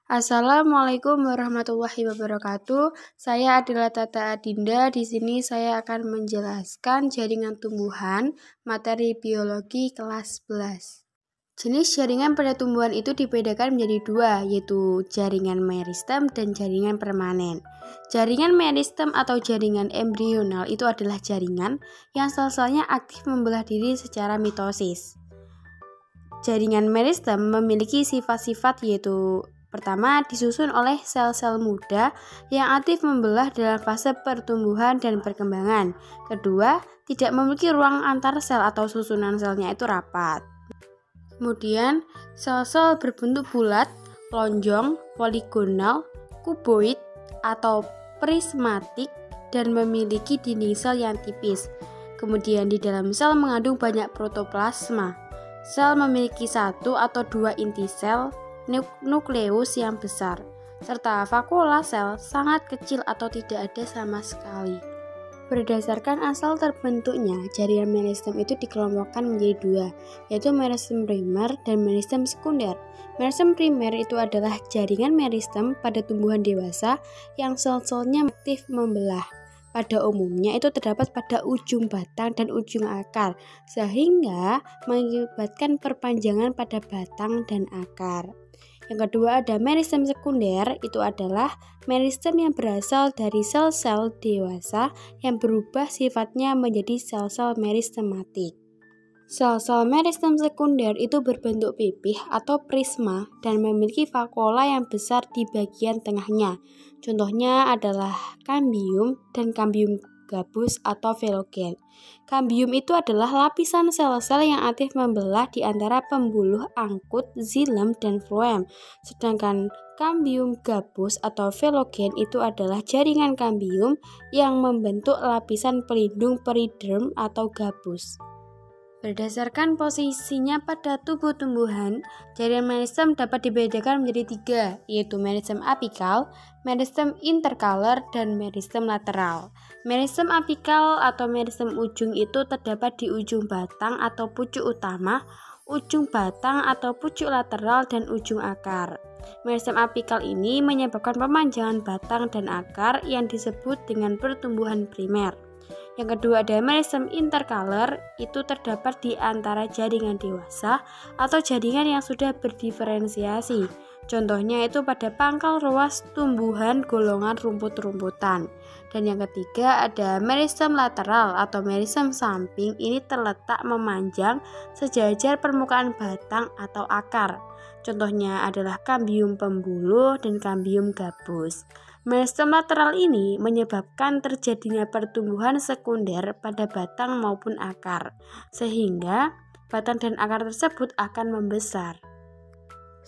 Assalamualaikum warahmatullahi wabarakatuh. Saya adalah Tata Adinda. Di sini saya akan menjelaskan jaringan tumbuhan, materi biologi kelas 11. Jenis jaringan pada tumbuhan itu dibedakan menjadi dua, yaitu jaringan meristem dan jaringan permanen. Jaringan meristem atau jaringan embrional itu adalah jaringan yang sel-selnya aktif membelah diri secara mitosis. Jaringan meristem memiliki sifat-sifat yaitu pertama, disusun oleh sel-sel muda yang aktif membelah dalam fase pertumbuhan dan perkembangan. Kedua, tidak memiliki ruang antar sel atau susunan selnya itu rapat. Kemudian, sel-sel berbentuk bulat, lonjong, poligonal, kuboid, atau prismatik dan memiliki dinding sel yang tipis. Kemudian di dalam sel mengandung banyak protoplasma. Sel memiliki satu atau dua inti sel, nukleus yang besar, serta vakuola sel sangat kecil atau tidak ada sama sekali. Berdasarkan asal terbentuknya, jaringan meristem itu dikelompokkan menjadi dua, yaitu meristem primer dan meristem sekunder. Meristem primer itu adalah jaringan meristem pada tumbuhan dewasa yang sel-selnya aktif membelah. Pada umumnya itu terdapat pada ujung batang dan ujung akar, sehingga mengakibatkan perpanjangan pada batang dan akar. Yang kedua ada meristem sekunder, itu adalah meristem yang berasal dari sel-sel dewasa yang berubah sifatnya menjadi sel-sel meristematik. Sel-sel meristem sekunder itu berbentuk pipih atau prisma dan memiliki vakuola yang besar di bagian tengahnya. Contohnya adalah kambium dan kambium gabus atau velogen. Kambium itu adalah lapisan sel-sel yang aktif membelah di antara pembuluh angkut, xilem, dan floem. Sedangkan kambium gabus atau velogen itu adalah jaringan kambium yang membentuk lapisan pelindung periderm atau gabus. Berdasarkan posisinya pada tubuh tumbuhan, jaringan meristem dapat dibedakan menjadi tiga, yaitu meristem apikal, meristem interkaler, dan meristem lateral. Meristem apikal atau meristem ujung itu terdapat di ujung batang atau pucuk utama, ujung batang atau pucuk lateral, dan ujung akar. Meristem apikal ini menyebabkan pemanjangan batang dan akar yang disebut dengan pertumbuhan primer. Yang kedua ada meristem interkaler, itu terdapat di antara jaringan dewasa atau jaringan yang sudah berdiferensiasi. Contohnya itu pada pangkal ruas tumbuhan golongan rumput-rumputan. Dan yang ketiga ada meristem lateral atau meristem samping, ini terletak memanjang sejajar permukaan batang atau akar. Contohnya adalah kambium pembuluh dan kambium gabus. Meristem lateral ini menyebabkan terjadinya pertumbuhan sekunder pada batang maupun akar, sehingga batang dan akar tersebut akan membesar.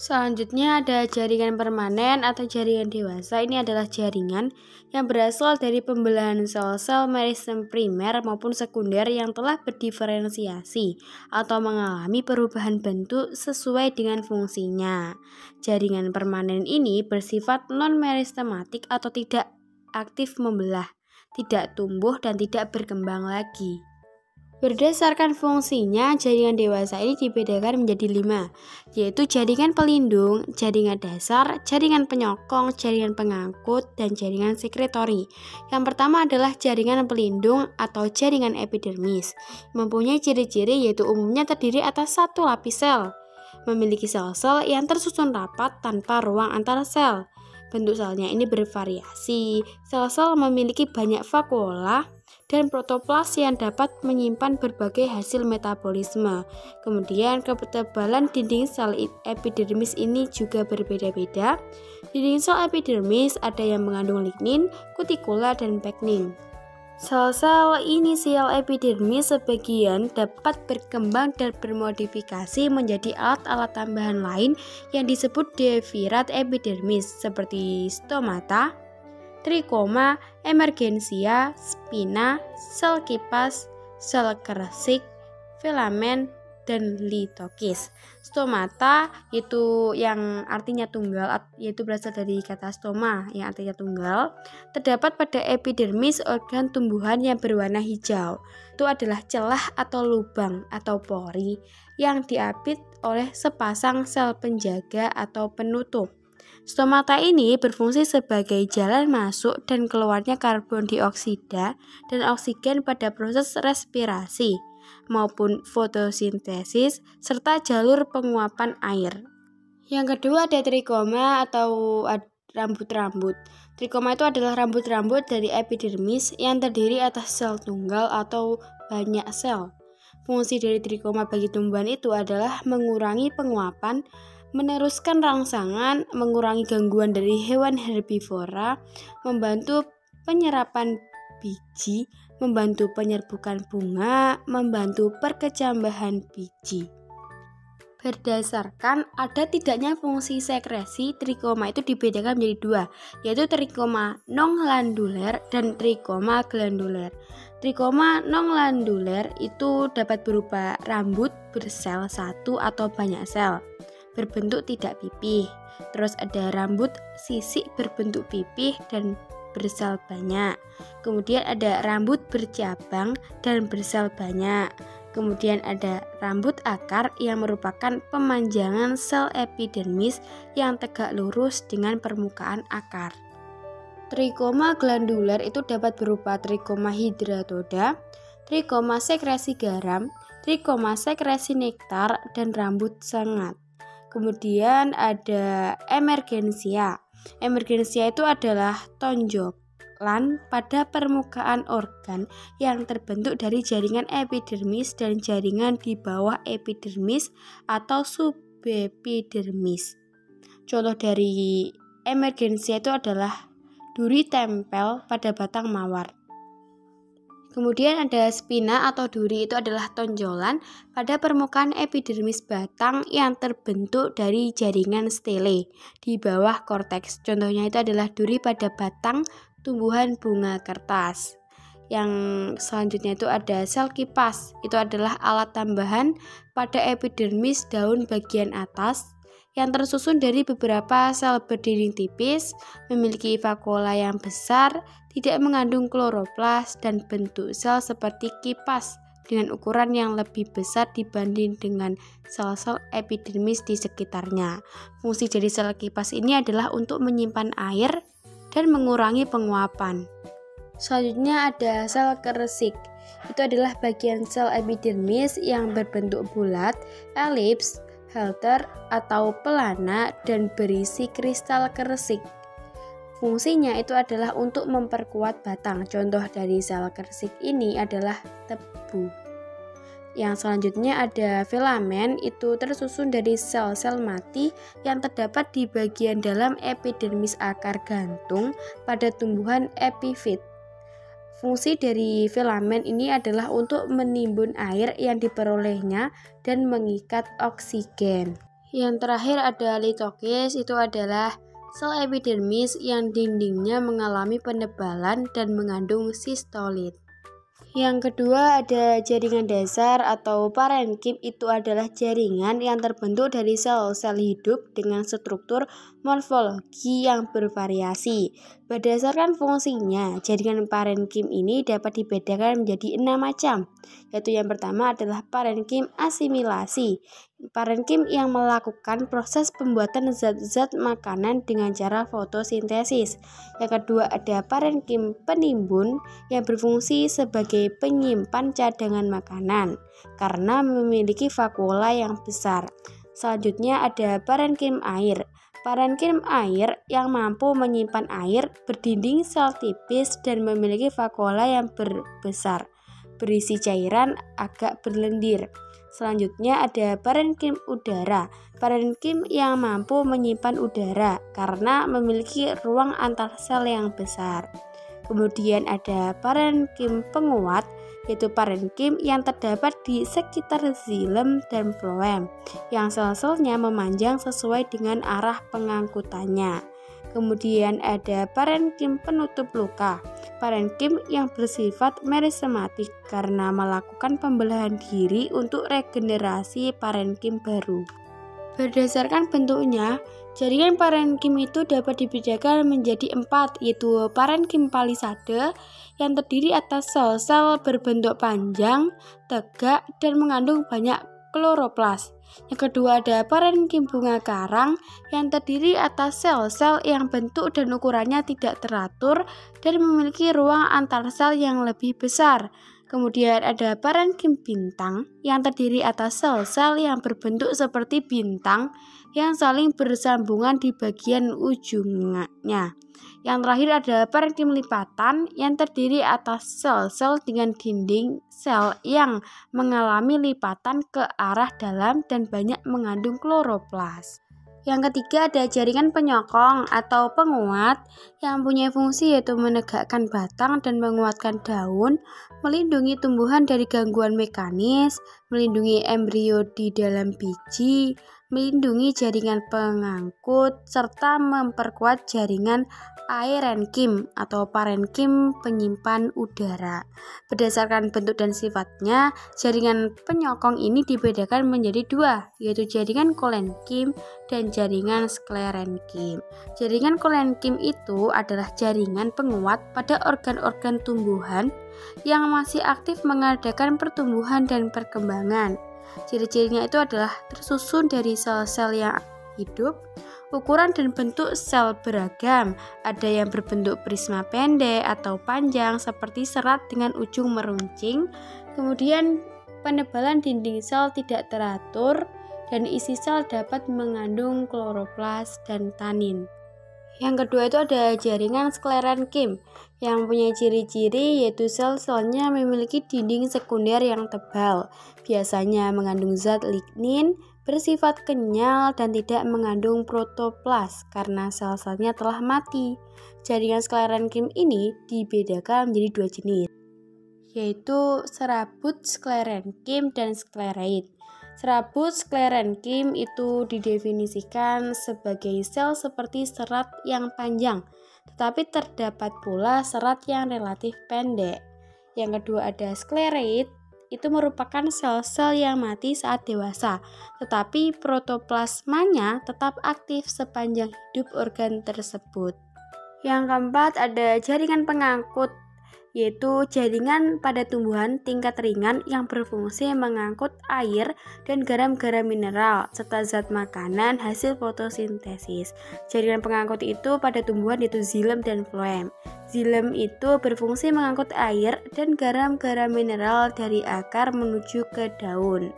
Selanjutnya ada jaringan permanen atau jaringan dewasa. Ini adalah jaringan yang berasal dari pembelahan sel-sel meristem primer maupun sekunder yang telah berdiferensiasi atau mengalami perubahan bentuk sesuai dengan fungsinya. Jaringan permanen ini bersifat non-meristematik atau tidak aktif membelah, tidak tumbuh dan tidak berkembang lagi. Berdasarkan fungsinya, jaringan dewasa ini dibedakan menjadi 5, yaitu jaringan pelindung, jaringan dasar, jaringan penyokong, jaringan pengangkut, dan jaringan sekretori. Yang pertama adalah jaringan pelindung atau jaringan epidermis. Mempunyai ciri-ciri yaitu umumnya terdiri atas satu lapis sel, memiliki sel-sel yang tersusun rapat tanpa ruang antar sel. Bentuk selnya ini bervariasi. Sel-sel memiliki banyak vakuola dan protoplas yang dapat menyimpan berbagai hasil metabolisme. Kemudian ketebalan dinding sel epidermis ini juga berbeda-beda. Dinding sel epidermis ada yang mengandung lignin, kutikula, dan pektin. Sel-sel inisial epidermis sebagian dapat berkembang dan bermodifikasi menjadi alat-alat tambahan lain yang disebut devirat epidermis seperti stomata, trikoma, emergensia, spina, sel kipas, sel keresik, filamen, dan litokis. Stomata itu yang artinya tunggal, yaitu berasal dari kata stoma yang artinya tunggal, terdapat pada epidermis organ tumbuhan yang berwarna hijau. Itu adalah celah atau lubang atau pori yang diapit oleh sepasang sel penjaga atau penutup. Stomata ini berfungsi sebagai jalan masuk dan keluarnya karbon dioksida dan oksigen pada proses respirasi maupun fotosintesis serta jalur penguapan air. Yang kedua ada trikoma atau rambut-rambut. Trikoma itu adalah rambut-rambut dari epidermis yang terdiri atas sel tunggal atau banyak sel. Fungsi dari trikoma bagi tumbuhan itu adalah mengurangi penguapan, meneruskan rangsangan, mengurangi gangguan dari hewan herbivora, membantu penyerapan biji, membantu penyerbukan bunga, membantu perkecambahan biji. Berdasarkan ada tidaknya fungsi sekresi, trikoma itu dibedakan menjadi dua, yaitu trikoma non-glanduler dan trikoma glanduler. Trikoma non-glanduler itu dapat berupa rambut bersel satu atau banyak sel, berbentuk tidak pipih. Terus ada rambut sisik berbentuk pipih dan bersel banyak. Kemudian ada rambut bercabang dan bersel banyak. Kemudian ada rambut akar yang merupakan pemanjangan sel epidermis yang tegak lurus dengan permukaan akar. Trikoma glanduler itu dapat berupa trikoma hidratoda, trikoma sekresi garam, trikoma sekresi nektar, dan rambut sengat. Kemudian ada emergensia. Emergensia itu adalah tonjolan pada permukaan organ yang terbentuk dari jaringan epidermis dan jaringan di bawah epidermis atau subepidermis. Contoh dari emergensia itu adalah duri tempel pada batang mawar. Kemudian ada spina atau duri, itu adalah tonjolan pada permukaan epidermis batang yang terbentuk dari jaringan stele di bawah korteks. Contohnya itu adalah duri pada batang tumbuhan bunga kertas. Yang selanjutnya itu ada sel kipas, itu adalah alat tambahan pada epidermis daun bagian atas yang tersusun dari beberapa sel berdinding tipis, memiliki vakuola yang besar, tidak mengandung kloroplas, dan bentuk sel seperti kipas dengan ukuran yang lebih besar dibanding dengan sel-sel epidermis di sekitarnya. Fungsi dari sel kipas ini adalah untuk menyimpan air dan mengurangi penguapan. Selanjutnya ada sel keresik. Itu adalah bagian sel epidermis yang berbentuk bulat, elips, halter atau pelana dan berisi kristal keresik. Fungsinya itu adalah untuk memperkuat batang. Contoh dari sel keresik ini adalah tebu. Yang selanjutnya ada filamen, itu tersusun dari sel-sel mati yang terdapat di bagian dalam epidermis akar gantung pada tumbuhan epifit. Fungsi dari filamen ini adalah untuk menimbun air yang diperolehnya dan mengikat oksigen. Yang terakhir ada litokis, itu adalah sel epidermis yang dindingnya mengalami penebalan dan mengandung sistolit. Yang kedua ada jaringan dasar atau parenkim, itu adalah jaringan yang terbentuk dari sel-sel hidup dengan struktur morfologi yang bervariasi. Berdasarkan fungsinya, jaringan parenkim ini dapat dibedakan menjadi 6 macam, yaitu yang pertama adalah parenkim asimilasi. Parenkim yang melakukan proses pembuatan zat-zat makanan dengan cara fotosintesis. Yang kedua ada parenkim penimbun yang berfungsi sebagai penyimpan cadangan makanan karena memiliki vakuola yang besar. Selanjutnya ada parenkim air. Parenkim air yang mampu menyimpan air, berdinding sel tipis dan memiliki vakuola yang besar, berisi cairan agak berlendir. Selanjutnya ada parenkim udara. Parenkim yang mampu menyimpan udara karena memiliki ruang antar sel yang besar. Kemudian ada parenkim penguat, yaitu parenkim yang terdapat di sekitar xilem dan floem, yang sel-selnya memanjang sesuai dengan arah pengangkutannya. Kemudian ada parenkim penutup luka. Parenkim yang bersifat merisematik karena melakukan pembelahan diri untuk regenerasi parenkim baru. Berdasarkan bentuknya, jaringan parenkim itu dapat dibedakan menjadi 4, yaitu parenkim palisade yang terdiri atas sel-sel berbentuk panjang, tegak, dan mengandung banyak kloroplas. Yang kedua ada parenkim bunga karang yang terdiri atas sel-sel yang bentuk dan ukurannya tidak teratur dan memiliki ruang antar sel yang lebih besar. Kemudian ada parenkim bintang yang terdiri atas sel-sel yang berbentuk seperti bintang yang saling bersambungan di bagian ujungnya. Yang terakhir ada parenkim lipatan yang terdiri atas sel-sel dengan dinding sel yang mengalami lipatan ke arah dalam dan banyak mengandung kloroplas. Yang ketiga ada jaringan penyokong atau penguat yang punya fungsi yaitu menegakkan batang dan menguatkan daun, melindungi tumbuhan dari gangguan mekanis, melindungi embrio di dalam biji, melindungi jaringan pengangkut, serta memperkuat jaringan aerenkim atau parenkim penyimpan udara. Berdasarkan bentuk dan sifatnya, jaringan penyokong ini dibedakan menjadi dua, yaitu jaringan kolenkim dan jaringan sklerenkim. Jaringan kolenkim itu adalah jaringan penguat pada organ-organ tumbuhan yang masih aktif mengadakan pertumbuhan dan perkembangan. Ciri-cirinya itu adalah tersusun dari sel-sel yang hidup, ukuran dan bentuk sel beragam, ada yang berbentuk prisma pendek atau panjang seperti serat dengan ujung meruncing, kemudian penebalan dinding sel tidak teratur, dan isi sel dapat mengandung kloroplas dan tanin. Yang kedua itu ada jaringan sklerenkim yang punya ciri-ciri yaitu sel-selnya memiliki dinding sekunder yang tebal, biasanya mengandung zat lignin, bersifat kenyal dan tidak mengandung protoplas karena sel-selnya telah mati. Jaringan sklerenkim ini dibedakan menjadi dua jenis, yaitu serabut sklerenkim dan sklereid. Serabut sklerenkim itu didefinisikan sebagai sel seperti serat yang panjang, tetapi terdapat pula serat yang relatif pendek. Yang kedua ada sklereid, itu merupakan sel-sel yang mati saat dewasa, tetapi protoplasmanya tetap aktif sepanjang hidup organ tersebut. Yang keempat ada jaringan pengangkut, yaitu jaringan pada tumbuhan tingkat ringan yang berfungsi mengangkut air dan garam-garam mineral serta zat makanan hasil fotosintesis. Jaringan pengangkut itu pada tumbuhan yaitu xilem dan phloem. Xilem itu berfungsi mengangkut air dan garam-garam mineral dari akar menuju ke daun.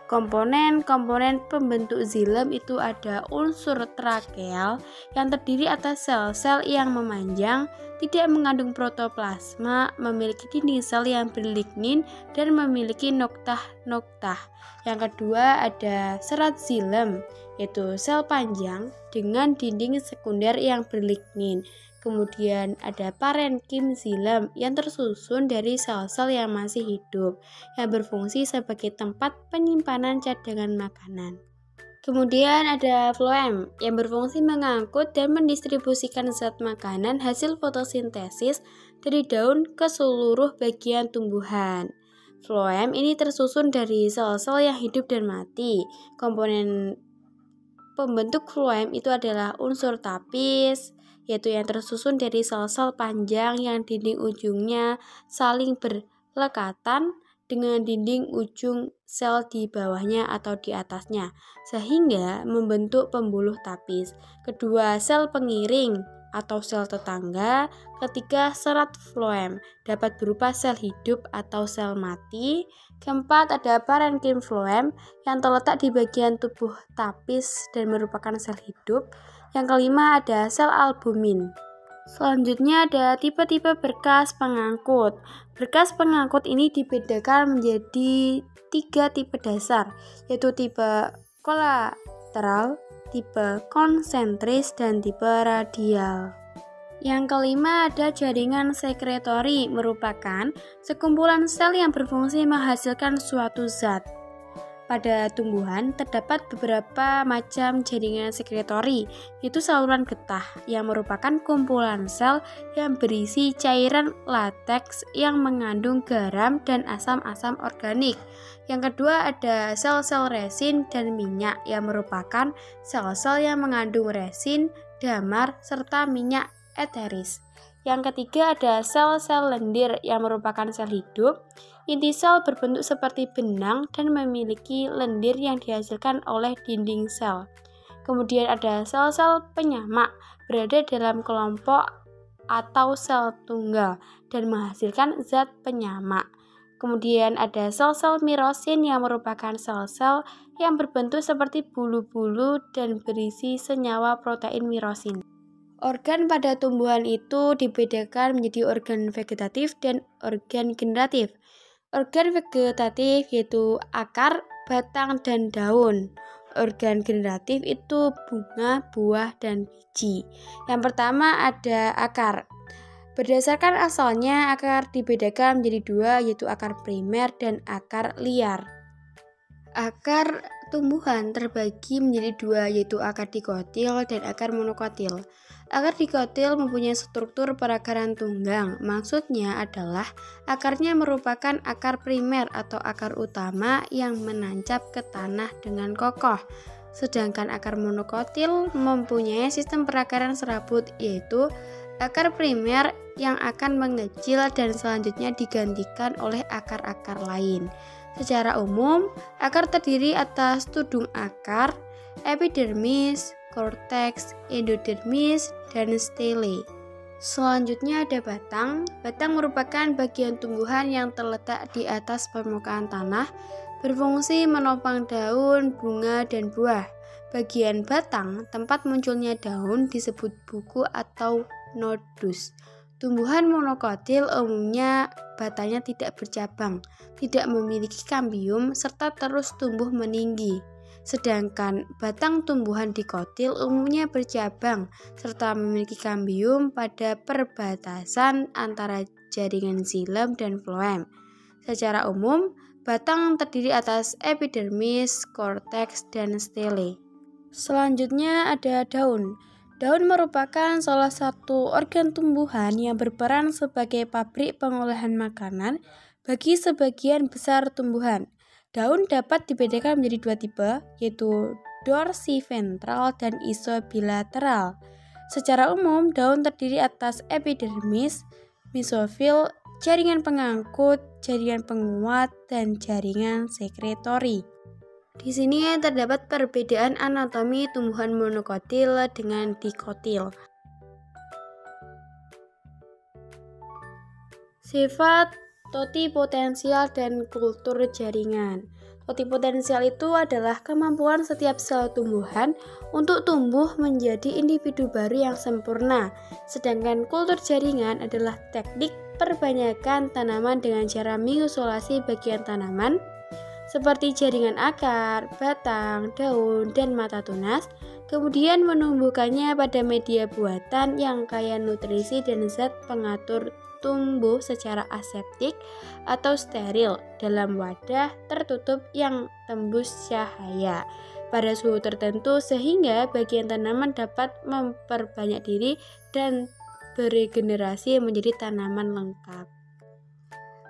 Komponen-komponen pembentuk xilem itu ada unsur trakeal yang terdiri atas sel-sel yang memanjang, tidak mengandung protoplasma, memiliki dinding sel yang berlignin dan memiliki noktah-noktah. Yang kedua ada serat xilem, yaitu sel panjang dengan dinding sekunder yang berlignin. Kemudian ada parenkim xilem yang tersusun dari sel-sel yang masih hidup, yang berfungsi sebagai tempat penyimpanan cadangan makanan. Kemudian ada phloem yang berfungsi mengangkut dan mendistribusikan zat makanan hasil fotosintesis dari daun ke seluruh bagian tumbuhan. Phloem ini tersusun dari sel-sel yang hidup dan mati. Komponen pembentuk phloem itu adalah unsur tapis, yaitu yang tersusun dari sel-sel panjang yang dinding ujungnya saling berlekatan dengan dinding ujung sel di bawahnya atau di atasnya, sehingga membentuk pembuluh tapis. Kedua, sel pengiring atau sel tetangga. Ketiga, serat phloem dapat berupa sel hidup atau sel mati. Keempat, ada parenkim phloem yang terletak di bagian tubuh tapis dan merupakan sel hidup. Yang kelima, ada sel albumin. Selanjutnya ada tipe-tipe berkas pengangkut. Berkas pengangkut ini dibedakan menjadi 3 tipe dasar, yaitu tipe kolateral, tipe konsentris, dan tipe radial. Yang kelima ada jaringan sekretori, merupakan sekumpulan sel yang berfungsi menghasilkan suatu zat. Pada tumbuhan terdapat beberapa macam jaringan sekretori, yaitu saluran getah yang merupakan kumpulan sel yang berisi cairan lateks yang mengandung garam dan asam-asam organik. Yang kedua ada sel-sel resin dan minyak yang merupakan sel-sel yang mengandung resin, damar, serta minyak eteris. Yang ketiga ada sel-sel lendir yang merupakan sel hidup. Inti sel berbentuk seperti benang dan memiliki lendir yang dihasilkan oleh dinding sel. Kemudian ada sel-sel penyamak, berada dalam kelompok atau sel tunggal dan menghasilkan zat penyamak. Kemudian ada sel-sel mirosin yang merupakan sel-sel yang berbentuk seperti bulu-bulu dan berisi senyawa protein mirosin. Organ pada tumbuhan itu dibedakan menjadi organ vegetatif dan organ generatif. Organ vegetatif yaitu akar, batang, dan daun. Organ generatif itu bunga, buah, dan biji. Yang pertama ada akar. Berdasarkan asalnya, akar dibedakan menjadi dua, yaitu akar primer dan akar liar. Akar tumbuhan terbagi menjadi dua, yaitu akar dikotil dan akar monokotil. Akar dikotil mempunyai struktur perakaran tunggang. Maksudnya adalah akarnya merupakan akar primer atau akar utama yang menancap ke tanah dengan kokoh. Sedangkan akar monokotil mempunyai sistem perakaran serabut, yaitu akar primer yang akan mengecil dan selanjutnya digantikan oleh akar-akar lain. Secara umum, akar terdiri atas tudung akar, epidermis, korteks, endodermis, dan stele. Selanjutnya ada batang. Batang merupakan bagian tumbuhan yang terletak di atas permukaan tanah, berfungsi menopang daun, bunga, dan buah. Bagian batang, tempat munculnya daun, disebut buku atau nodus. Tumbuhan monokotil umumnya batangnya tidak bercabang, tidak memiliki kambium, serta terus tumbuh meninggi. Sedangkan batang tumbuhan dikotil umumnya bercabang, serta memiliki kambium pada perbatasan antara jaringan xilem dan floem. Secara umum, batang terdiri atas epidermis, korteks, dan stele. Selanjutnya ada daun. Daun merupakan salah satu organ tumbuhan yang berperan sebagai pabrik pengolahan makanan bagi sebagian besar tumbuhan. Daun dapat dibedakan menjadi dua tipe, yaitu dorsiventral dan isobilateral. Secara umum, daun terdiri atas epidermis, mesofil, jaringan pengangkut, jaringan penguat, dan jaringan sekretori. Di sini terdapat perbedaan anatomi tumbuhan monokotil dengan dikotil. Sifat totipotensial dan kultur jaringan. Totipotensial itu adalah kemampuan setiap sel tumbuhan untuk tumbuh menjadi individu baru yang sempurna. Sedangkan kultur jaringan adalah teknik perbanyakan tanaman dengan cara mengisolasi bagian tanaman seperti jaringan akar, batang, daun, dan mata tunas, kemudian menumbuhkannya pada media buatan yang kaya nutrisi dan zat pengatur tumbuh secara aseptik atau steril dalam wadah tertutup yang tembus cahaya pada suhu tertentu sehingga bagian tanaman dapat memperbanyak diri dan beregenerasi menjadi tanaman lengkap.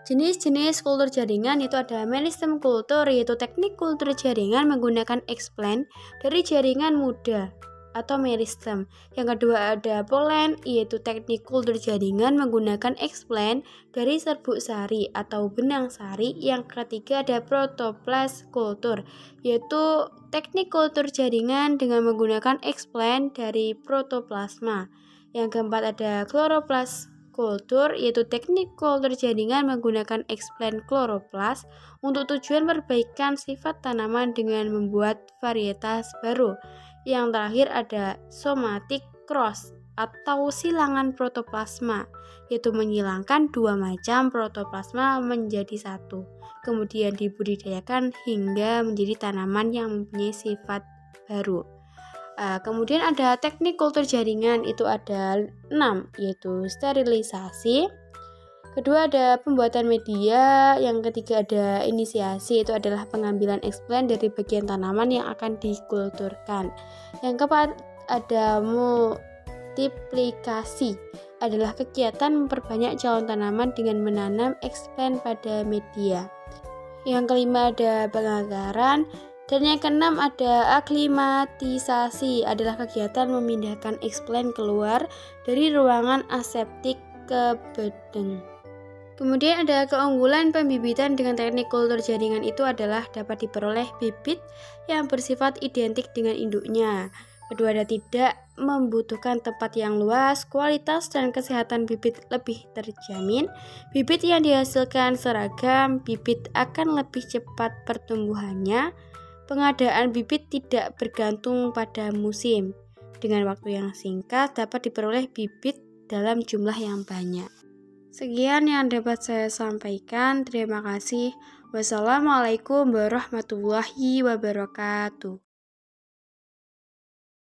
Jenis-jenis kultur jaringan itu ada meristem kultur, yaitu teknik kultur jaringan menggunakan explant dari jaringan muda atau meristem. Yang kedua ada pollen, yaitu teknik kultur jaringan menggunakan explant dari serbuk sari atau benang sari. Yang ketiga ada protoplas kultur, yaitu teknik kultur jaringan dengan menggunakan explant dari protoplasma. Yang keempat ada kloroplas kultur, yaitu teknik kultur jaringan menggunakan explant kloroplas untuk tujuan perbaikan sifat tanaman dengan membuat varietas baru. Yang terakhir ada somatic cross atau silangan protoplasma, yaitu menghilangkan dua macam protoplasma menjadi satu, kemudian dibudidayakan hingga menjadi tanaman yang mempunyai sifat baru. Kemudian ada teknik kultur jaringan, itu ada 6, yaitu sterilisasi. Kedua ada pembuatan media. Yang ketiga ada inisiasi, itu adalah pengambilan explant dari bagian tanaman yang akan dikulturkan. Yang keempat ada multiplikasi, adalah kegiatan memperbanyak calon tanaman dengan menanam explant pada media. Yang kelima ada pengakaran. Dan yang keenam ada aklimatisasi, adalah kegiatan memindahkan eksplen keluar dari ruangan aseptik ke badan. Kemudian ada keunggulan pembibitan dengan teknik kultur jaringan itu adalah dapat diperoleh bibit yang bersifat identik dengan induknya. Kedua, ada tidak membutuhkan tempat yang luas, kualitas dan kesehatan bibit lebih terjamin. Bibit yang dihasilkan seragam, bibit akan lebih cepat pertumbuhannya. Pengadaan bibit tidak bergantung pada musim. Dengan waktu yang singkat dapat diperoleh bibit dalam jumlah yang banyak. Sekian yang dapat saya sampaikan. Terima kasih. Wassalamualaikum warahmatullahi wabarakatuh.